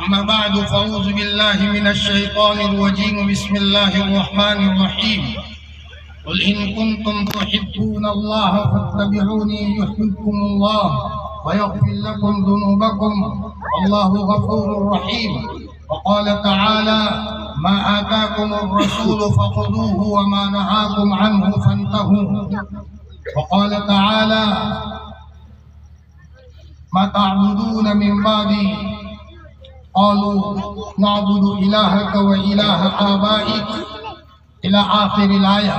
أما بعد فأعوذ بالله من الشيطان الرجيم بسم الله الرحمن الرحيم قل إن كنتم تحبون الله فاتبعوني يحببكم الله ويغفر لكم ذنوبكم والله غفور رحيم. وقال تعالى ما آتاكم الرسول فخذوه وما نهاكم عنه فانتهوا. وقال تعالى ما تعبدون من بعدي قالوا نعبد إلهك وإله آبائك إلى آخر الآية.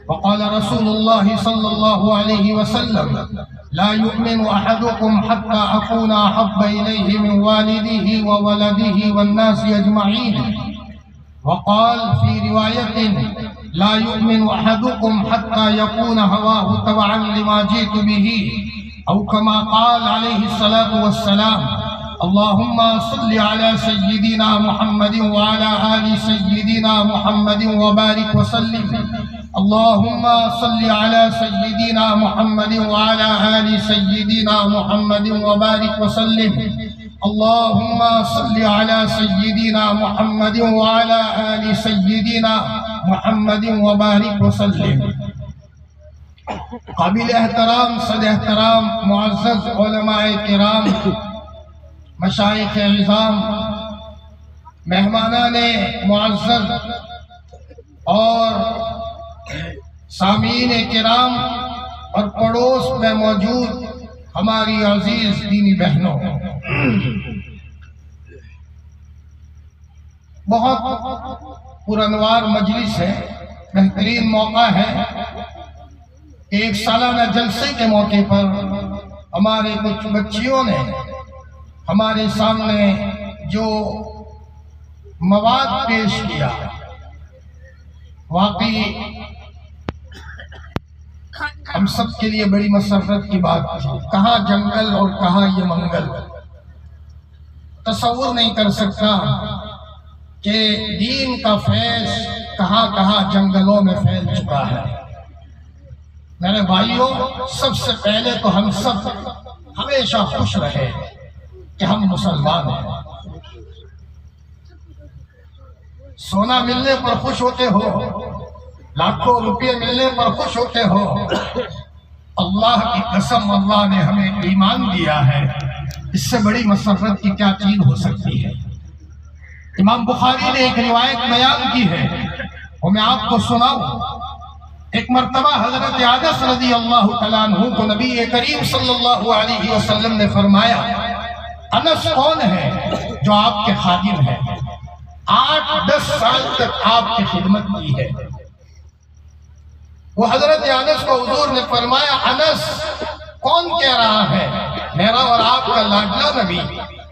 وقال رسول الله صلى الله عليه وسلم لا يؤمن أحدكم حتى أكون أحب إليه من والده وولده والناس أجمعين. وقال في رواية لا يؤمن أحدكم حتى يكون هواه تبعا لما جئت به أو كما قال عليه الصلاة والسلام. اللهم صل على سيدنا محمد وعلى آل سيدنا محمد وبارك وسلم. اللهم صل على سيدنا محمد وعلى آل سيدنا محمد وبارك وسلم. اللهم صل على سيدنا محمد وعلى آل سيدنا محمد وبارك وسلم. قابل احترام صد احترام معزز علماء کرام، مشائخ عظام، مہمانان معزز اور سامعین کرام اور پڑوس میں موجود ہماری عزیز دینی بہنوں، بہت پرانوار مجلس ہے، بہترین موقع ہے۔ ایک سالانہ جلسے کے موقع پر ہمارے کچھ بچیوں نے ہمارے سامنے جو مواد پیش کیا، واقعی ہم سب کے لیے بڑی مسرت کی بات تھی۔ کہاں جنگل اور کہاں یہ منگل، تصور نہیں کر سکتا کہ دین کا فیض کہاں کہاں جنگلوں میں پھیل چکا ہے۔ میرے بھائیوں، سب سے پہلے تو ہم سب ہمیشہ خوش رہے کہ ہم مسلمان ہیں۔ سونا ملنے پر خوش ہوتے ہو، لاکھوں روپے ملنے پر خوش ہوتے ہو، اللہ کی قسم اللہ نے ہمیں ایمان دیا ہے، اس سے بڑی مسرت کی کیا چیز ہو سکتی ہے۔ امام بخاری نے ایک روایت بیان کی ہے، وہ میں آپ کو سناؤں۔ ایک مرتبہ حضرت انس رضی اللہ تعالیٰ عنہ کو نبی کریم صلی اللہ علیہ وسلم نے فرمایا، انس کون ہے جو آپ کے خادم ہے، 8-10 سال تک آپ کی خدمت کی ہے۔ وہ حضرت انس کو حضور نے فرمایا، انس کون کہہ رہا ہے؟ میرا اور آپ کا لاڈلا نبی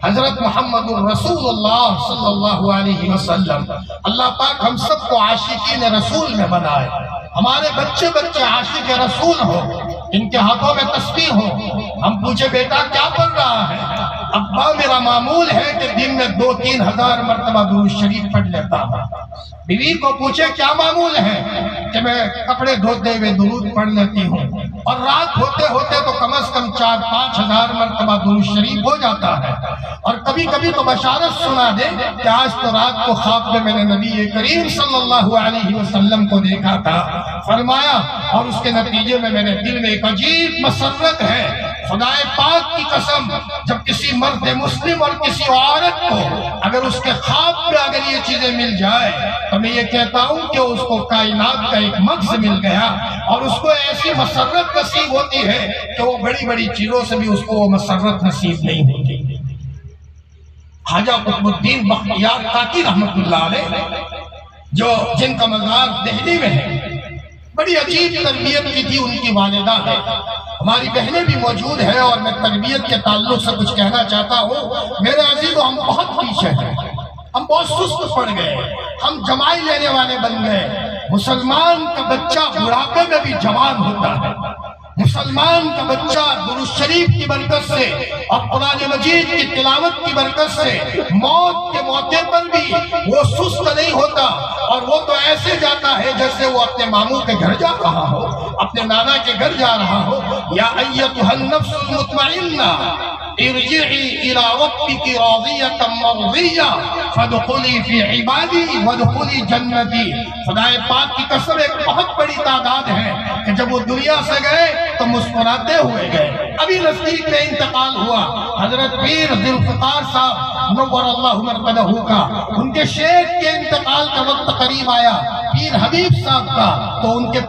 حضرت محمد الرسول اللہ صلی اللہ علیہ وسلم۔ اللہ پاک ہم سب کو عاشقین رسول میں بنائے، ہمارے بچے بچے عاشق رسول ہو، ان کے ہاتھوں میں تسبیح ہو۔ ہم پوچھے بیٹا کیا پڑھ رہا ہے؟ ابا میرا معمول ہے کہ دن میں 2-3 ہزار مرتبہ درود شریف پڑھ لیتا ہوں۔ بیوی کو پوچھے کیا معمول ہے؟ کہ میں کپڑے دھوتے ہوئے درود پڑھ لیتی ہوں، اور رات ہوتے ہوتے تو کم از کم 4-5 ہزار مرتبہ درود شریف ہو جاتا ہے۔ اور کبھی کبھی تو بشارت سنا دے کہ آج تو رات کو خواب میں میں نے نبی کریم صلی اللہ علیہ وسلم کو دیکھا تھا، فرمایا، اور اس کے نتیجے میں میرے دل میں ایک عجیب مسرت ہے۔ خدا پاک کی قسم، جب کسی مرد مسلم اور کسی عورت کو اگر اس کے خواب میں اگر یہ چیزیں مل جائے تو میں یہ کہتا ہوں کہ اس کو کائنات کا ایک مغز مل گیا، اور اس کو ایسی مسرت نصیب ہوتی ہے کہ وہ بڑی بڑی چیزوں سے بھی اس کو وہ مسرت نصیب نہیں ہوتی۔ خواجہ قطب الدین بختیار کاکی رحمت اللہ علیہ، جو جن کا مزار دہلی میں ہے، بڑی عجیب تربیت کی تھی ان کی والدہ ہے۔ ہماری بہنیں بھی موجود ہیں اور میں تربیت کے تعلق سے کچھ کہنا چاہتا ہوں۔ میرے عزیزو، ہم بہت پیچھے ہیں، ہم بہت سست پڑ گئے، ہم جمائی لینے والے بن گئے۔ مسلمان کا بچہ بڑھاپے میں بھی جوان ہوتا ہے، مسلمان کا بچہ درود شریف کی برکت سے اور قرآن مجید کی تلاوت کی برکت سے موت کے موقع پر بھی وہ سست نہیں ہوتا، اور وہ تو ایسے جاتا ہے جیسے وہ اپنے ماموں کے گھر جا رہا ہو، اپنے نانا کے گھر جا رہا ہو۔ یا ایتھا النفس المطمئنہ ارجعی الی ربک راضیۃ مرضیہ فادخلی فی عبادی وادخلی جنتی۔ خدا پاک کی قسم ایک بہت بڑی تعداد ہے کہ جب وہ دنیا سے گئے تو مسکراتے ہوئے گئے۔ ابھی نزدیک میں انتقال ہوا حضرت پیر ذوالفقار صاحب نور اللہ مرقدہ کا، ان کے شیخ کے انتقال کا وقت قریب آیا، پیر حبیب صاحب کا، تو ان کے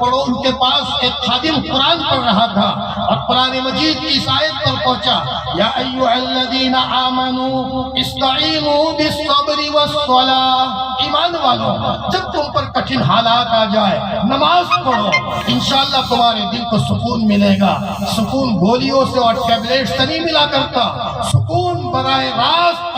پاس ایک خادم قرآن پڑھ رہا تھا اور قرآن مجید کی اس آیت پر پہنچا، یا ایھا الذین آمنوا استعینوا بالصبر والصلاۃ۔ ایمان والوں، جب تم پر کٹھن حالات آ جائے نماز پڑھو، انشاءاللہ تمہارے دل کو سکون ملے گا۔ سکون گولیوں سے اور ٹیبلیٹ سے نہیں ملا کرتا، سکون براہ راست